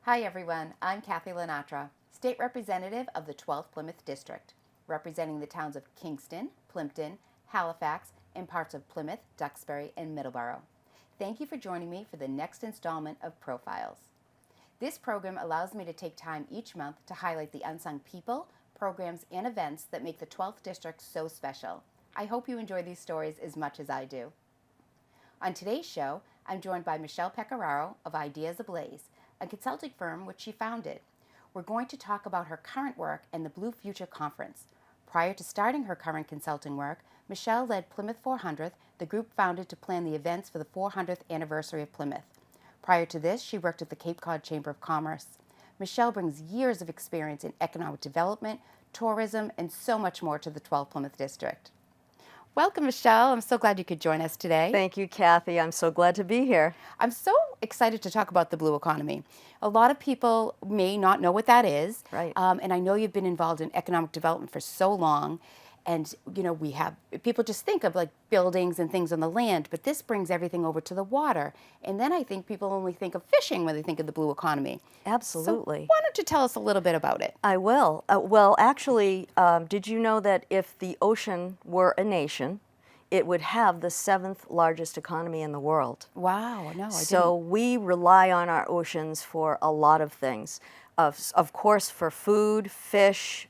Hi everyone, I'm Kathy LaNatra, State Representative of the 12th Plymouth District, representing the towns of Kingston, Plimpton, Halifax, and parts of Plymouth, Duxbury, and Middleborough. Thank you for joining me for the next installment of Profiles. This program allows me to take time each month to highlight the unsung people, programs, and events that make the 12th District so special. I hope you enjoy these stories as much as I do. On today's show, I'm joined by Michele Pecoraro of Ideas Ablaze, a consulting firm which she founded. We're going to talk about her current work and the Blue Future Conference. Prior to starting her current consulting work, Michele led Plymouth 400, the group founded to plan the events for the 400th anniversary of Plymouth. Prior to this, she worked at the Cape Cod Chamber of Commerce. Michele brings years of experience in economic development, tourism, and so much more to the 12th Plymouth District. Welcome, Michele. I'm so glad you could join us today. Thank you, Kathy. I'm so glad to be here. I'm so excited to talk about the blue economy. A lot of people may not know what that is. Right. And I know you've been involved in economic development for so long. And, we have, people just think of like buildings and things on the land, but this brings everything over to the water. And then I think people only think of fishing when they think of the blue economy. Absolutely. So why don't you tell us a little bit about it? I will. Well, actually, did you know that if the ocean were a nation, it would have the 7th largest economy in the world? Wow, no, I So we rely on our oceans for a lot of things. Of course, for food, fishing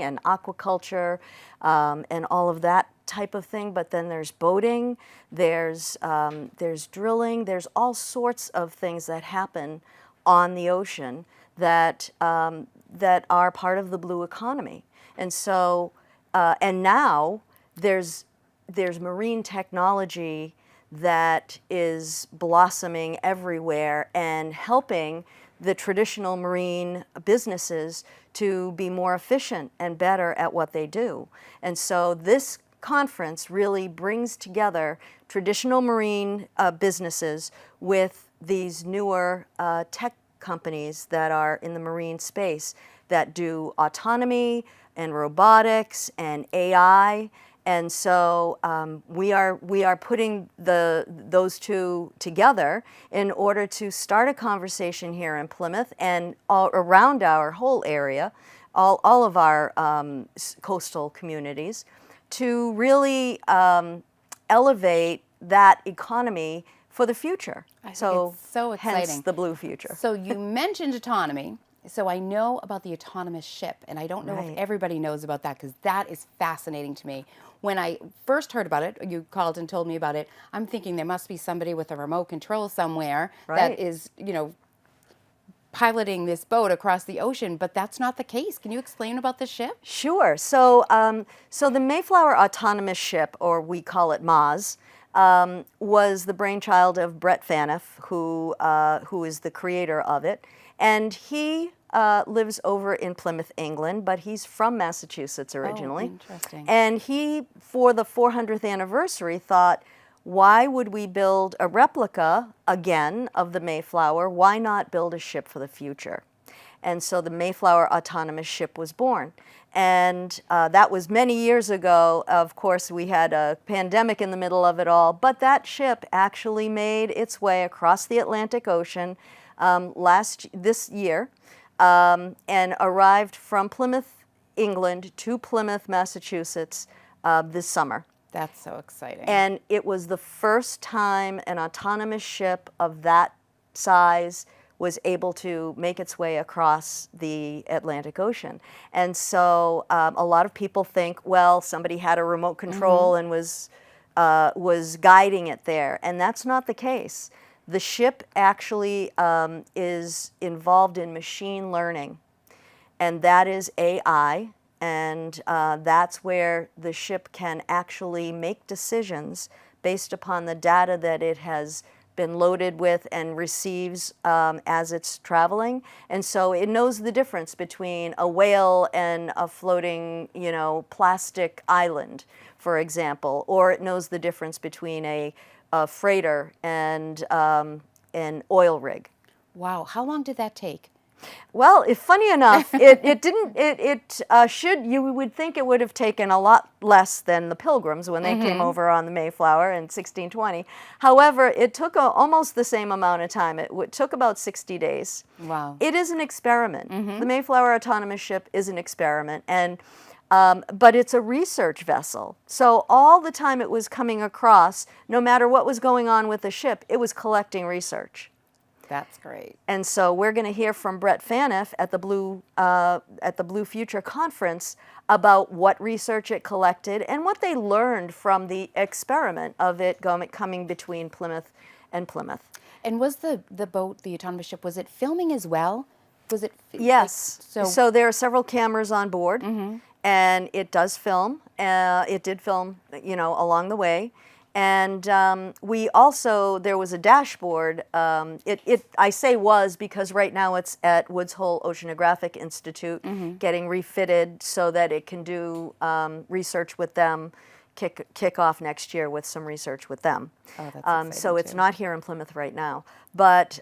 and aquaculture, and all of that type of thing. But then there's boating, there's drilling, there's all sorts of things that happen on the ocean that that are part of the blue economy. And so, and now there's marine technology that is blossoming everywhere and helping the traditional marine businesses to be more efficient and better at what they do. And so this conference really brings together traditional marine businesses with these newer tech companies that are in the marine space that do autonomy and robotics and AI. And so we are putting those two together in order to start a conversation here in Plymouth and all around our whole area, all of our coastal communities, to really elevate that economy for the future. It's so exciting. Hence the blue future. So you mentioned autonomy. So I know about the autonomous ship, and I don't know if everybody knows about that, because that is fascinating to me. When I first heard about it, you called and told me about it, I'm thinking there must be somebody with a remote control somewhere that is, piloting this boat across the ocean, but that's not the case. Can you explain about the ship? Sure. So, so the Mayflower autonomous ship, or we call it MAZ, was the brainchild of Brett Phaneuf, who is the creator of it. And he lives over in Plymouth, England, but he's from Massachusetts originally. Oh, interesting. And he, for the 400th anniversary, thought, why would we build a replica again of the Mayflower? Why not build a ship for the future? And so the Mayflower autonomous ship was born. And that was many years ago. Of course, we had a pandemic in the middle of it all, but that ship actually made its way across the Atlantic Ocean this year, and arrived from Plymouth, England to Plymouth, Massachusetts this summer. That's so exciting. And it was the first time an autonomous ship of that size was able to make its way across the Atlantic Ocean. And so a lot of people think, well, somebody had a remote control and was guiding it there, and that's not the case. The ship actually is involved in machine learning, and that is AI, and that's where the ship can actually make decisions based upon the data that it has been loaded with and receives as it's traveling. And so it knows the difference between a whale and a floating, plastic island, for example, or it knows the difference between a freighter and an oil rig. Wow. How long did that take? Well, if funny enough, it didn't. Should you would think it would have taken a lot less than the Pilgrims when they came over on the Mayflower in 1620. However, it took almost the same amount of time. It took about 60 days. Wow. It is an experiment. The Mayflower autonomous ship is an experiment, and but it's a research vessel. So all the time it was coming across, no matter what was going on with the ship, it was collecting research. That's great. And so we're going to hear from Brett Phaneuf at the Blue Future Conference about what research it collected and what they learned from the experiment of it coming between Plymouth and Plymouth. And was the boat, the autonomous ship, was it filming as well? Was it? Yes. Like, so there are several cameras on board, and it does film. It did film, along the way. And there was a dashboard. I say was because right now it's at Woods Hole Oceanographic Institute getting refitted so that it can do research with them, kick off next year with some research with them. Oh, that's exciting so it's too. not here in Plymouth right now, but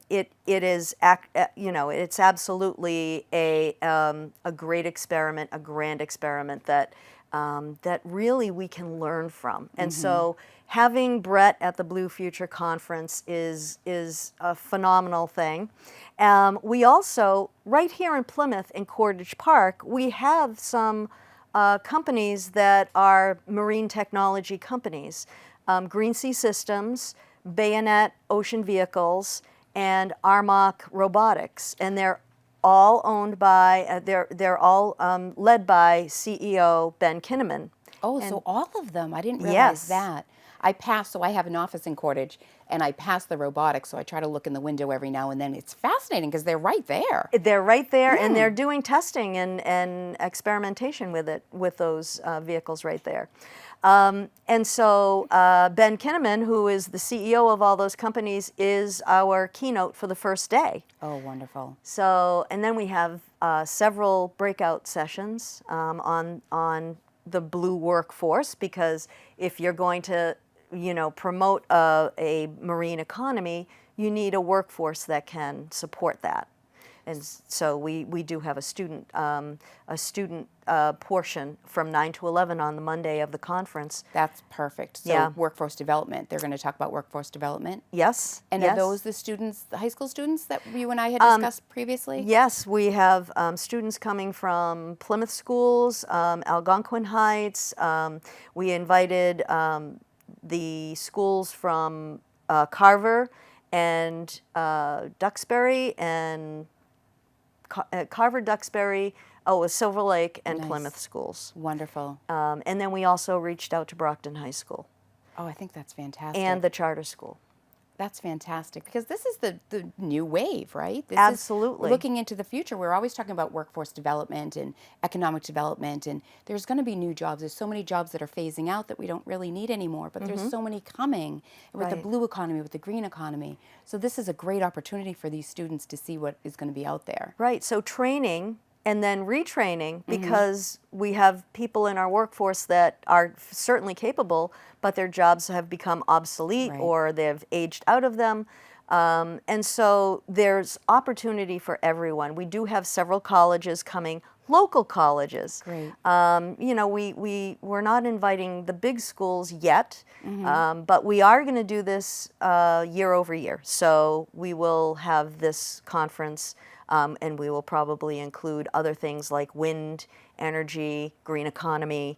it is it's absolutely a great experiment, a grand experiment that really we can learn from. And so having Brett at the Blue Future Conference is a phenomenal thing. We also, right here in Plymouth in Cordage Park, we have some companies that are marine technology companies. Green Sea Systems, Bayonet Ocean Vehicles, and Armok Robotics. And they're all owned by, they're all led by CEO Ben Kinnaman. Oh, so all of them. I didn't realize Yes. that. I pass, so I have an office in Cordage, and I pass the robotics, so I try to look in the window every now and then. It's fascinating because they're right there. They're right there, and they're doing testing and experimentation with those vehicles right there. And so Ben Kinnaman, who is the CEO of all those companies, is our keynote for the first day. Oh, wonderful. So, and then we have several breakout sessions on the blue workforce, because if you're going to, promote a marine economy, you need a workforce that can support that. And so we do have a student portion from 9 to 11 on the Monday of the conference. That's perfect. So Yeah. workforce development. They're going to talk about workforce development. Yes. And yes. are those the students, the high school students that you and I had discussed previously? Yes, we have students coming from Plymouth schools, Algonquin Heights. We invited the schools from Carver and Duxbury and Carver, Duxbury, Silver Lake, and Nice. Plymouth schools. Wonderful. And then we also reached out to Brockton High School Oh, I think that's fantastic. and the charter school. That's fantastic because this is the new wave, right? This Absolutely. Is looking into the future. We're always talking about workforce development and economic development, and there's going to be new jobs. There's so many jobs that are phasing out that we don't really need anymore, but there's so many coming with the Right. blue economy, with the green economy. So this is a great opportunity for these students to see what is going to be out there. Right, so training and then retraining, because we have people in our workforce that are certainly capable, but their jobs have become obsolete Right. or they've aged out of them. And so there's opportunity for everyone. We do have several colleges coming, local colleges. Great. We're not inviting the big schools yet, but we are going to do this year over year. So we will have this conference, and we will probably include other things like wind energy, green economy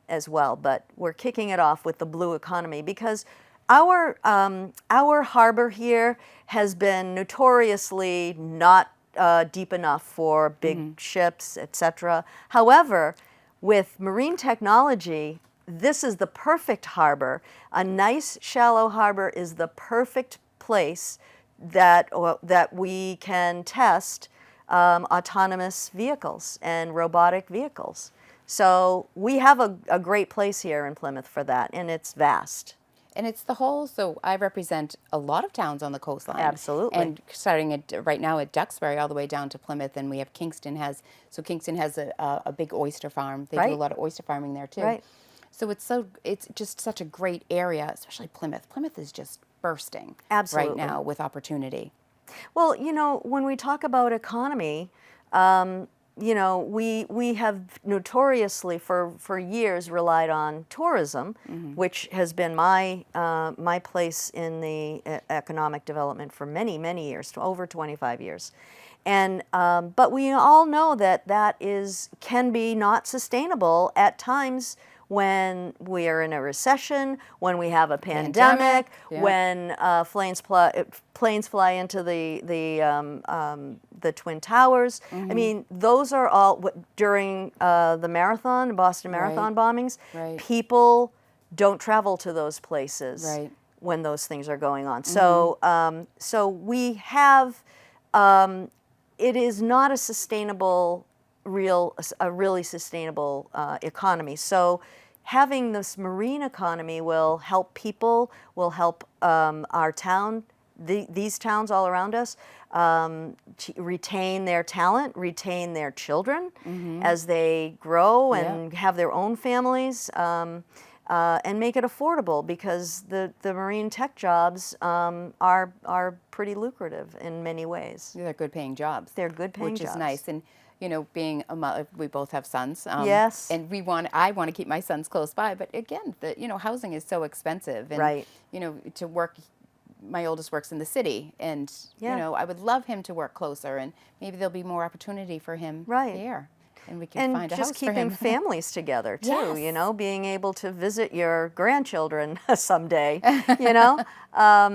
as well. But we're kicking it off with the blue economy because our harbor here has been notoriously not deep enough for big ships, etc. However, with marine technology, this is the perfect harbor. A nice shallow harbor is the perfect place that we can test autonomous vehicles and robotic vehicles. So we have a great place here in Plymouth for that, and it's vast. And it's the whole, so I represent a lot of towns on the coastline. Absolutely. And starting right now at Duxbury all the way down to Plymouth, and we have Kingston has a big oyster farm. They do a Right. lot of oyster farming there too. Right. So it's just such a great area, especially Plymouth. Plymouth is just bursting Absolutely. right now with opportunity. Well, when we talk about economy, we have notoriously for years relied on tourism, which has been my place in the economic development for many years, over 25 years. And but we all know that can be not sustainable at times when we are in a recession, when we have a pandemic, yeah. when planes fly into the Twin Towers. I mean, those are all during the Boston Marathon bombings. Right. People don't travel to those places Right. when those things are going on. So we have. It is not a sustainable, really sustainable economy. So having this marine economy will help people, will help our town, these towns all around us, to retain their talent, retain their children as they grow and have their own families. And make it affordable, because the marine tech jobs are pretty lucrative in many ways. They're good paying jobs. They're good paying jobs. Which is jobs. nice. And, being a mother, we both have sons. Yes. And I want to keep my sons close by. But again, housing is so expensive. And, Right. To work, my oldest works in the city. And, I would love him to work closer. And maybe there'll be more opportunity for him there. And we can find a house for him. And just keeping families together too, Yes. being able to visit your grandchildren someday,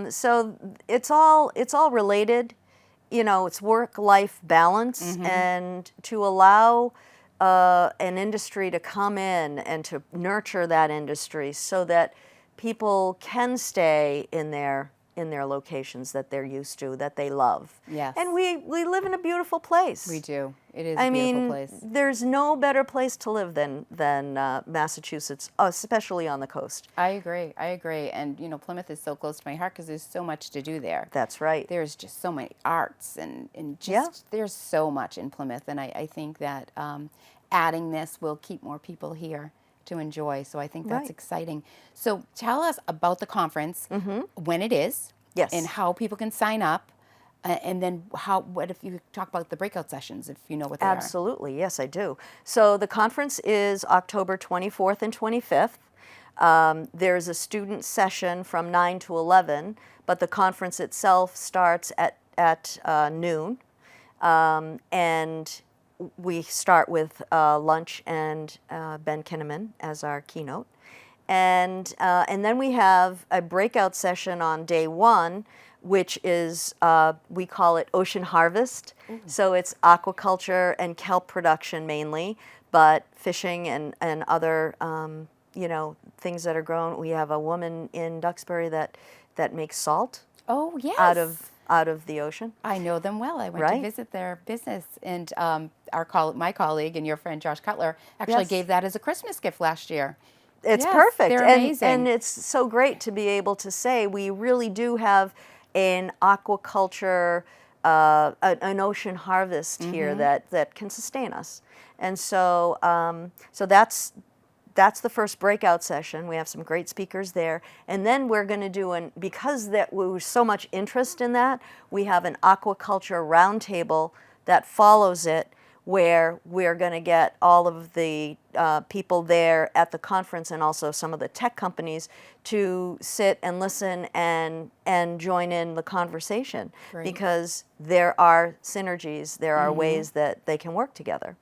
So it's all related, it's work-life balance, and to allow an industry to come in and to nurture that industry so that people can stay in their locations that they're used to, that they love. Yes. And we live in a beautiful place. We do. It is a beautiful place. There's no better place to live than Massachusetts, especially on the coast. I agree. And, Plymouth is so close to my heart because there's so much to do there. That's right. There's just so many arts and just there's so much in Plymouth. And I think that adding this will keep more people here to enjoy. So I think that's exciting. So tell us about the conference, when it is, yes, and how people can sign up. And then what if you talk about the breakout sessions, if you know what they are? Absolutely, yes, I do. So the conference is October 24th and 25th. There's a student session from 9 to 11, but the conference itself starts at noon. And we start with lunch and Ben Kinnaman as our keynote. And then we have a breakout session on day one, which is, we call it Ocean Harvest. So it's aquaculture and kelp production mainly, but fishing and other, things that are grown. We have a woman in Duxbury that makes salt. Oh, yes. Out of the ocean. I know them well. I went to visit their business, and my colleague and your friend Josh Cutler actually gave that as a Christmas gift last year. It's perfect. They're amazing. And it's so great to be able to say we really do have an aquaculture, an ocean harvest here that can sustain us. And so that's the first breakout session. We have some great speakers there. And then we're going to do, because there was so much interest in that, we have an aquaculture roundtable that follows it, where we're going to get all of the people there at the conference and also some of the tech companies to sit and listen and join in the conversation. Great. Because there are synergies, there are ways that they can work together.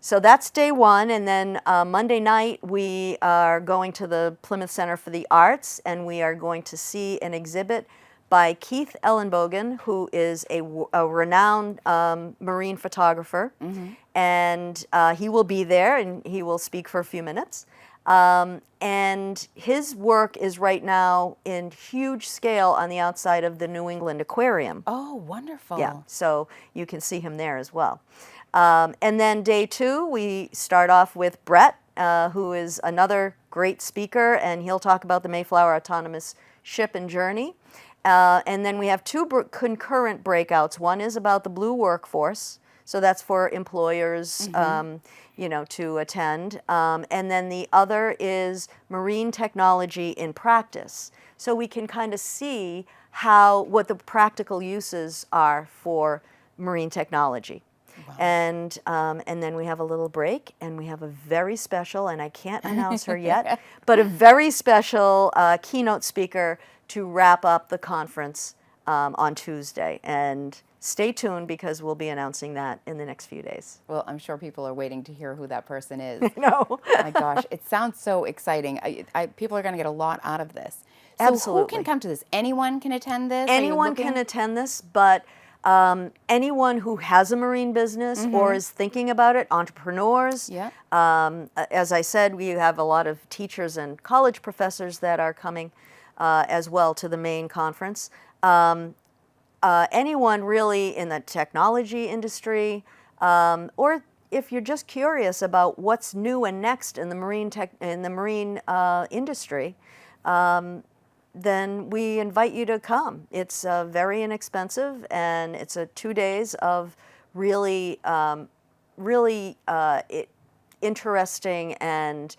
So that's day one, and then Monday night we are going to the Plymouth Center for the Arts, and we are going to see an exhibit by Keith Ellenbogen, who is a renowned marine photographer, and he will be there, and he will speak for a few minutes. And his work is right now in huge scale on the outside of the New England Aquarium. Oh, wonderful. Yeah, so you can see him there as well. And then day two, we start off with Brett, who is another great speaker, and he'll talk about the Mayflower autonomous ship and journey. And then we have two concurrent breakouts. One is about the blue workforce, so that's for employers, to attend. And then the other is marine technology in practice. So we can kind of see what the practical uses are for marine technology. Wow. And then we have a little break, and we have a very special, and I can't announce her yet, but a very special keynote speaker to wrap up the conference on Tuesday. And stay tuned, because we'll be announcing that in the next few days. Well, I'm sure people are waiting to hear who that person is. No. My gosh, it sounds so exciting. People are going to get a lot out of this. So Absolutely. who can come to this? Anyone can attend this? Anyone can attend this, but anyone who has a marine business or is thinking about it, entrepreneurs. Yeah. As I said, we have a lot of teachers and college professors that are coming as well to the main conference. Anyone really in the technology industry, or if you're just curious about what's new and next in the marine industry, then we invite you to come. It's very inexpensive, and it's 2 days of really, interesting and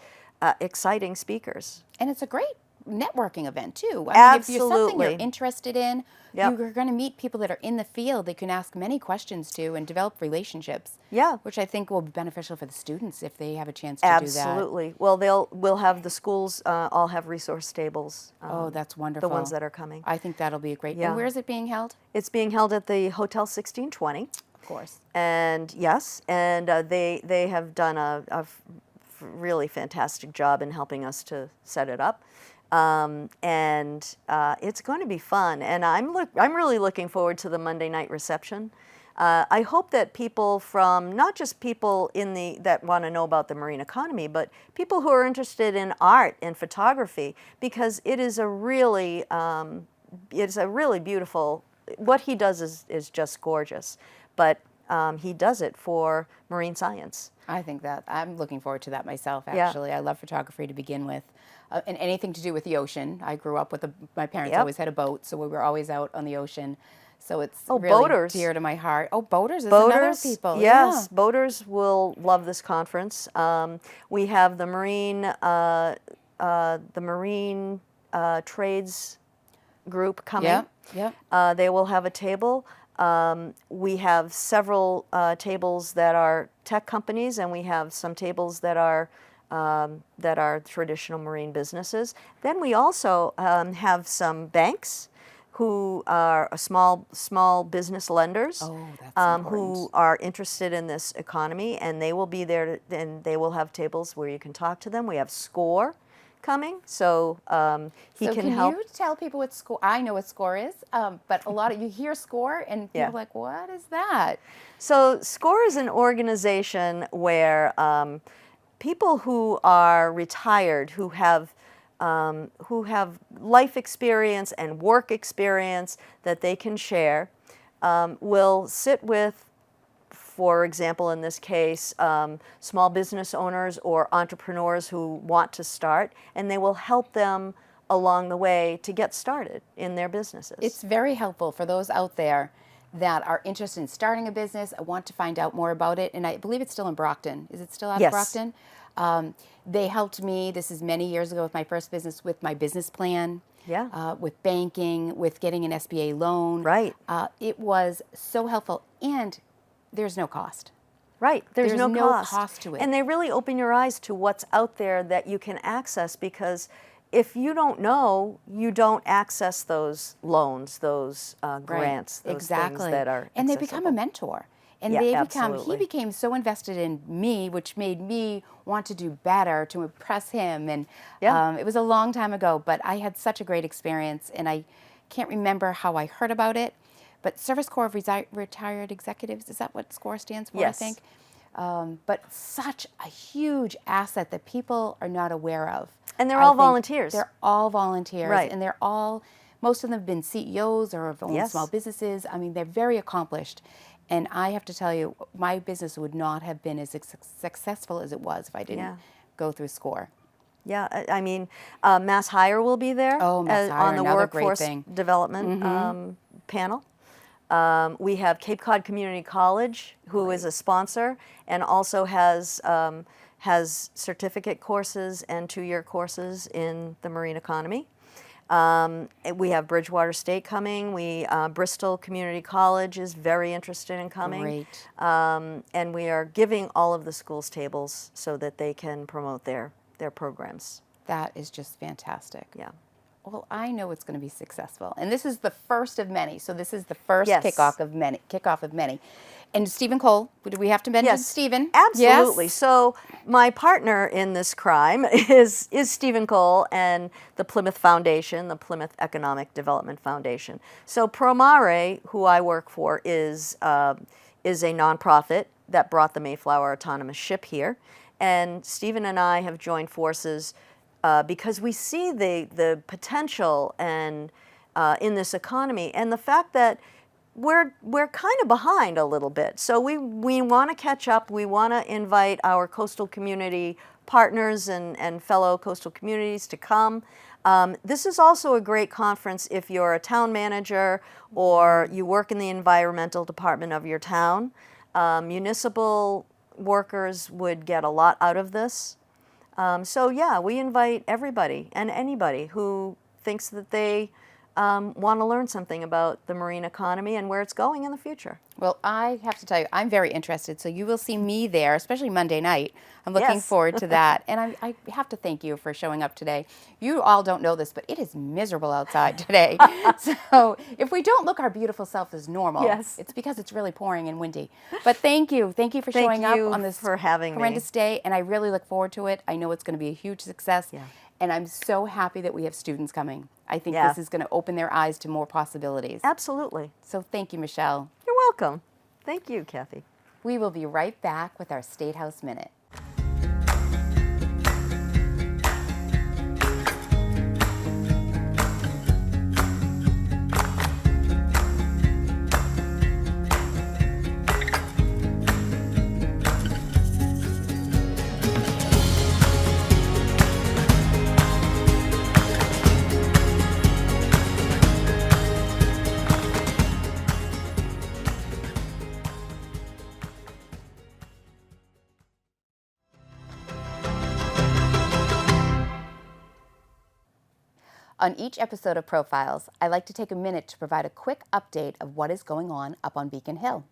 exciting speakers. And it's a great networking event too. I mean, if you're something you're Absolutely. interested in, Yep. you're going to meet people that are in the field that you can ask many questions to and develop relationships. Yeah. Which I think will be beneficial for the students if they have a chance to do that. Absolutely. Well, we'll have the schools all have resource tables. Oh, that's wonderful. The ones that are coming. I think that'll be a great. Yeah. And where is it being held? It's being held at the Hotel 1620. Of course. And yes, and they have done a really fantastic job in helping us to set it up. And it's going to be fun, and I'm really looking forward to the Monday night reception. I hope that people from, not just people that want to know about the marine economy, but people who are interested in art and photography, because it is a really beautiful. What he does is just gorgeous, but he does it for marine science. I think that I'm looking forward to that myself. Yeah. Actually, I love photography to begin with, and anything to do with the ocean. I grew up with my parents Yep. always had a boat, so we were always out on the ocean. So it's really boaters. dear to my heart. Oh, boaters is another people. Yes, boaters will love this conference. We have the marine trades group coming. Yeah. They will have a table. We have several tables that are tech companies, and we have some tables that are traditional marine businesses. Then we also have some banks who are small business lenders. Oh, that's who are interested in this economy, and they will be there, and they will have tables where you can talk to them. We have SCORE coming, so he can help. Can you tell people what SCORE? I know what SCORE is, but a lot of you hear SCORE and people Yeah. are like, what is that? So SCORE is an organization where people who are retired, who have life experience and work experience that they can share, will sit with, for example, in this case, small business owners or entrepreneurs who want to start, and they will help them along the way to get started in their businesses. It's very helpful for those out there that are interested in starting a business. I want to find out more about it, and I believe it's still in Brockton. Is it still out Yes. of Brockton? They helped me, this is many years ago with my first business, with my business plan, Yeah. with banking, with getting an SBA loan. Right. It was so helpful, and there's no cost. Right. There's no cost to it. And they really open your eyes to what's out there that you can access, because if you don't know, you don't access those loans, those grants, those exactly. things that are and they accessible. become a mentor. And Yeah, he absolutely. became so invested in me, which made me want to do better to impress him. And Yeah. it was a long time ago, but I had such a great experience, and I can't remember how I heard about it. But Service Corps of Retired Executives, is that what SCORE stands for, Yes. I think? But such a huge asset that people are not aware of. And they're I all think volunteers. They're all volunteers. Right. And they're all, most of them have been CEOs or have owned Yes. small businesses. I mean, they're very accomplished. And I have to tell you, my business would not have been as successful as it was if I didn't Yeah. go through SCORE. Yeah, I mean, Mass Hire will be there Oh, Mass Hire, on the another great workforce thing. development panel. We have Cape Cod Community College, who is a sponsor and also has certificate courses and 2-year courses in the marine economy. We have Bridgewater State coming. Bristol Community College is very interested in coming. Great. And we are giving all of the schools tables so that they can promote their programs. That is just fantastic. Yeah. Well, I know it's going to be successful, and this is the first of many. So this is the first Yes. kickoff of many. And Stephen Cole, do we have to mention Yes, Stephen? absolutely. Yes? So my partner in this crime is Stephen Cole and the Plymouth Foundation, the Plymouth Economic Development Foundation. So Promare, who I work for, is a nonprofit that brought the Mayflower autonomous ship here, and Stephen and I have joined forces because we see the potential and in this economy, and the fact that we're kind of behind a little bit. So we want to catch up. We want to invite our coastal community partners and fellow coastal communities to come. This is also a great conference if you're a town manager or you work in the environmental department of your town. Municipal workers would get a lot out of this. So yeah, we invite everybody and anybody who thinks that they want to learn something about the marine economy and where it's going in the future. Well, I have to tell you, I'm very interested. So you will see me there, especially Monday night. I'm looking Yes. forward to that. And I have to thank you for showing up today. You all don't know this, but it is miserable outside today. So if we don't look our beautiful self as normal, Yes. it's because it's really pouring and windy. But thank you. Thank you for showing up on this for having me. horrendous day. And I really look forward to it. I know it's going to be a huge success. Yeah. And I'm so happy that we have students coming. I think Yeah. this is going to open their eyes to more possibilities. Absolutely. So thank you, Michelle. You're welcome. Thank you, Kathy. We will be right back with our State House Minute. On each episode of Profiles, I like to take a minute to provide a quick update of what is going on up on Beacon Hill.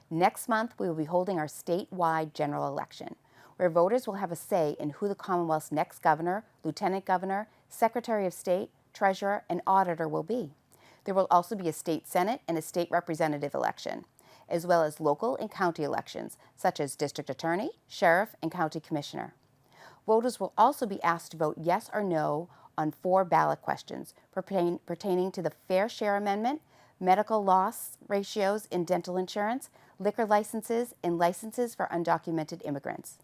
Next month, we will be holding our statewide general election, where voters will have a say in who the Commonwealth's next governor, lieutenant governor, secretary of state, treasurer, and auditor will be. There will also be a state senate and a state representative election, as well as local and county elections, such as district attorney, sheriff, and county commissioner. Voters will also be asked to vote yes or no on 4 ballot questions pertaining to the Fair Share Amendment, medical loss ratios in dental insurance, liquor licenses, and licenses for undocumented immigrants.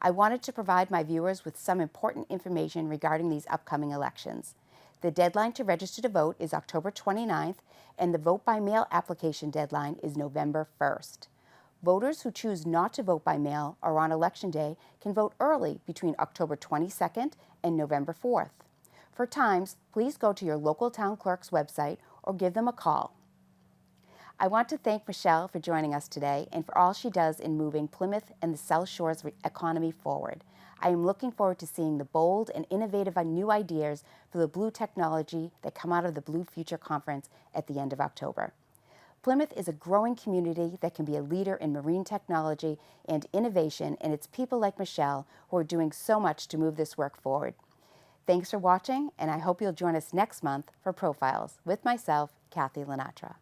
I wanted to provide my viewers with some important information regarding these upcoming elections. The deadline to register to vote is October 29th, and the vote-by-mail application deadline is November 1st. Voters who choose not to vote by mail or on Election Day can vote early between October 22nd and November 4th. For times, please go to your local town clerk's website or give them a call. I want to thank Michelle for joining us today and for all she does in moving Plymouth and the South Shore's economy forward. I am looking forward to seeing the bold and innovative new ideas for the blue technology that come out of the Blue Future Conference at the end of October. Plymouth is a growing community that can be a leader in marine technology and innovation, and it's people like Michelle who are doing so much to move this work forward. Thanks for watching, and I hope you'll join us next month for Profiles with myself, Kathy LaNatra.